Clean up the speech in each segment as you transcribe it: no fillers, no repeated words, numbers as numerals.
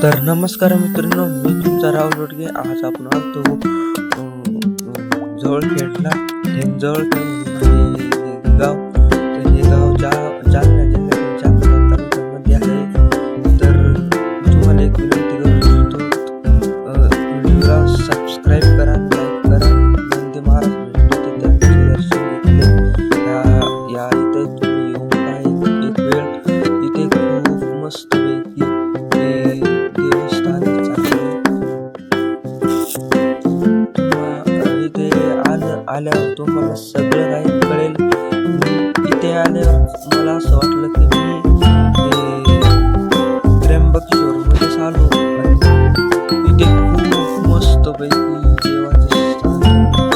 तर नमस्कार मित्रांनो, मी तुमचा राहुल रोडगे. आज आपण आलतो जवळखेडला. जवळखेड गाव, तर हे गाव जालना जिल्ह्यातील जालना तालुक्यामध्ये आहे. तर तुम्हाला एक विनंती करू इच्छितो, व्हिडिओला सबस्क्राईब करा, लाईक करा. वंदे महाराष्ट्र त्याचे दर्शन घेतले या इथे तुम्ही येऊन पहा एक वेळ. इथे खूप मस्त पैकी देवस्थान आल्यावर तुम्हाला सगळं काही कळेल. इथे आल्यावर मला असं वाटलं की मी त्र्यंबकेश्वर मध्ये आलो. इथे खूप मस्त पैकी देवाचे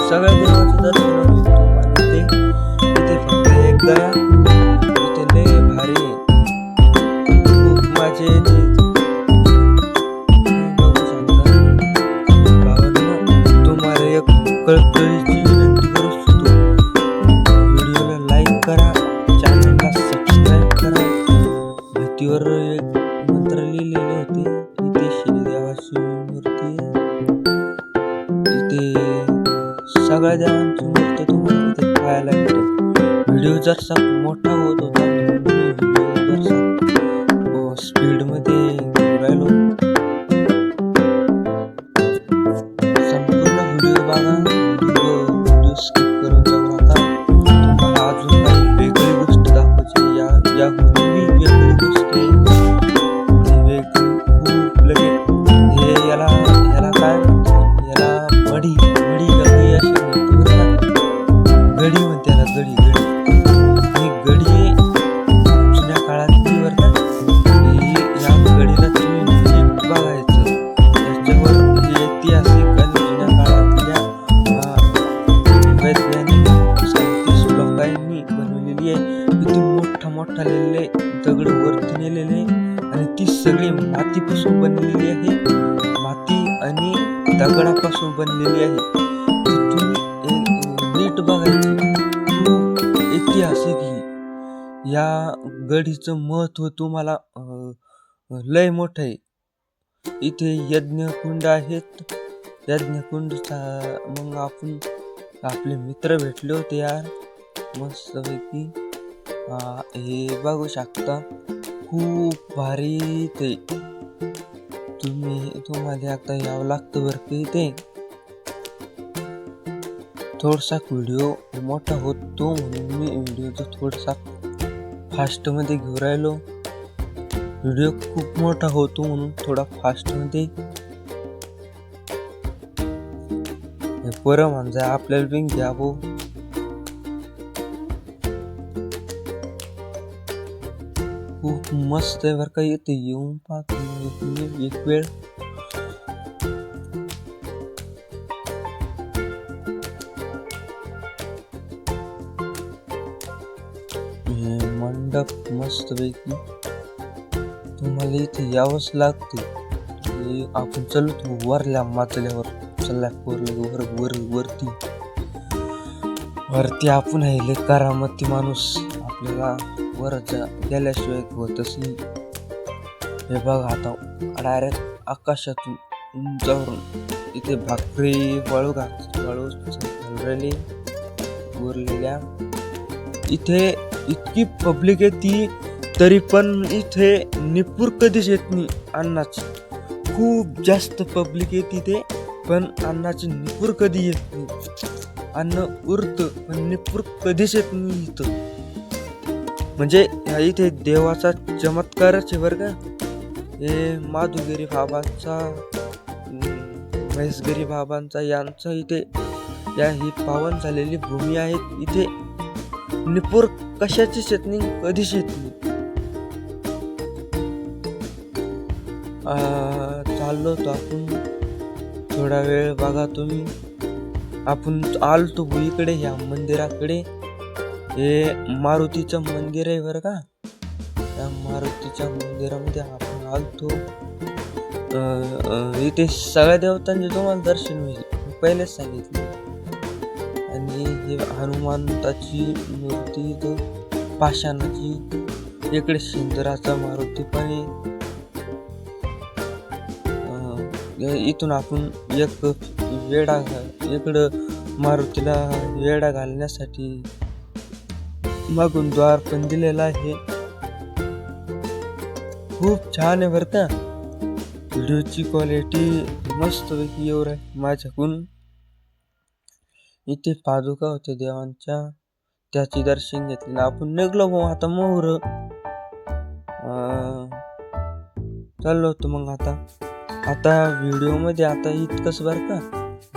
सगळ्या देवाचं दर्शन होईल तुम्हाला. इथे फक्त एकदा इथे लय भारी खूप मजा येते. तुम्हाला एक कळकळीची विनंती करू इच्छितो, व्हिडिओला लाईक करा, चॅनलला सबस्क्राईब करा. भिंतीवर एक मंत्र लिहिलेले होते. इथे शनिदेवाची मूर्ती आहे. इथे सगळ्या देवांची मूर्ती तुम्हाला इथे पाहायला भेटेल. व्हिडिओ जरसा मोठा होत होता, व्हिडिओ जरसा स्पीड मध्ये घेऊन राहिलो. संपूर्ण व्हिडिओ बघा, व्हिडिओ स्किप करून जाऊ नका. तुम्हाला अजून काही वेगळी गोष्ट दाखवायची. याहून वेगळी गोष्ट आहे, वेगळी खूप लगे. हे याला काय म्हणतात, याला मडी गडी अशी म्हणते बरं का. गडी म्हणते याला, गडी. ही गडी जुन्या काळातली बरं का. या गडीला तुम्ही नीट बघायचं. त्याच्यावर ऐतिहासिक आणि जुन्या काळातल्या वैज्ञानिक सायंटिस्ट लोकांनी बनवलेली आहे. किती मोठा लिहिलेले दगड वरती नेलेले आणि ती सगळी मातीपासून बनलेली आहे. माती आणि दगडापासून बनलेली आहे. तुम्ही नीट बघायची. खूप ऐतिहासिक ही या गडीचं महत्व तुम्हाला लय मोठं आहे. इथे यज्ञकुंड आहेत. यज्ञकुंडचा मग आपण आपले मित्र भेटले होते यार, मस्तपैकी. हे बघू शकता, खूप भारी. ते तुम्हाला आता यावं लागतं बरं की. ते थोडासा व्हिडिओ मोठा होतो म्हणून मी व्हिडिओचा थोडासा फास्ट मध्ये घेऊन राहिलो. व्हिडिओ खूप मोठा होतो म्हणून थोडा फास्ट मध्ये. बरं म्हणजे आपल्याला बिन घ्यावं. खूप मस्त आहे बरं का. इथे येऊन पाहतो एक वेळ. मंडप मस्त पैकी. तुम्हाला इथे यावंच लागते. आपण चलतो वरल्या माचल्यावर, वरती आपण आहे करामती माणूस. आपल्याला वर गेल्याशिवाय होतच नाही. हे बघा आता डायरेक्ट आकाशातून उंचावरून इथे भाकरी वाळू राहिली उरलेल्या. इथे इतकी पब्लिक आहे ती, तरी पण इथे निपूर कधीच येत नाही अन्नाची. खूप जास्त पब्लिक आहे तिथे, पण अन्नाची निपूर कधी येत नाही. अन्न उरतं पण निपूर कधीच येत नाही इथं. म्हणजे इथे देवाचा चमत्कारच आहे बरं का. हे माधुगिरी बाबांचा, महेशगिरी बाबांचा यांचा इथे ही पावन झालेली भूमी आहे. इथे निपूर कशाचीच येत नाही, कधीच येत नाही. चाललो होतो आपण थोडा वेळ. बघा तुम्ही, आपण आलतो इकडे ह्या मंदिराकडे. हे मारुतीचं मंदिर आहे बरं का. त्या मारुतीच्या मंदिरामध्ये आपण आलतो. इथे सगळ्या देवतांचे तुम्हाला दर्शन होईल, पहिलेच सांगितले. आणि हे हनुमंताची मूर्ती, तो पाषाणाची. इकडे सिंदराचा मारुती पण आहे. इथून आपण एक वेडा इकडं मारुतीला वेडा घालण्यासाठी मागून द्वार पण दिलेला आहे. खूप छान आहे बरं का. व्हिडिओची क्वालिटी मस्तपैकी येऊ आहे माझ्याकडून. इथे पादुका होत्या देवांच्या, त्याचे दर्शन घेतलेलं. आपण निघलो भाऊ आता मोहर चाललो होतो. मग आता व्हिडिओमध्ये आता इतकंच बरं का.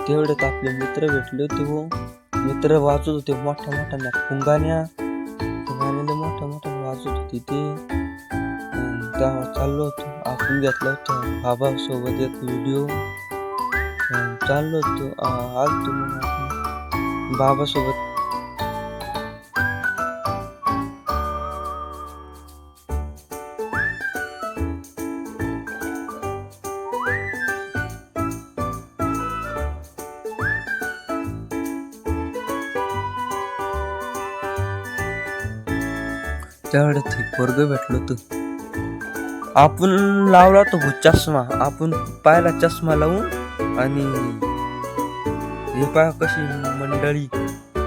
तेवढ्यात आपले मित्र भेटले होते हो. मित्र वाजत होते मोठ्या फुंगाण्या मोठ्या वाजत होते ते. तेव्हा चाललो होतो. आपण घेतला होता बाबा सोबत एक व्हिडिओ. चाललो होतो आलतो मग आपण बाबा सोबत. तेवढ्यात हे पोरग भेटलो होतं. आपण लावला तो चष्मा. आपण पाहिला चष्मा लावून आणि हे पाय कशी मंडळी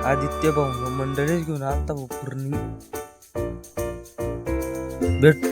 आदित्य भाऊ मंडळीच घेऊन आता पूर्ण भेट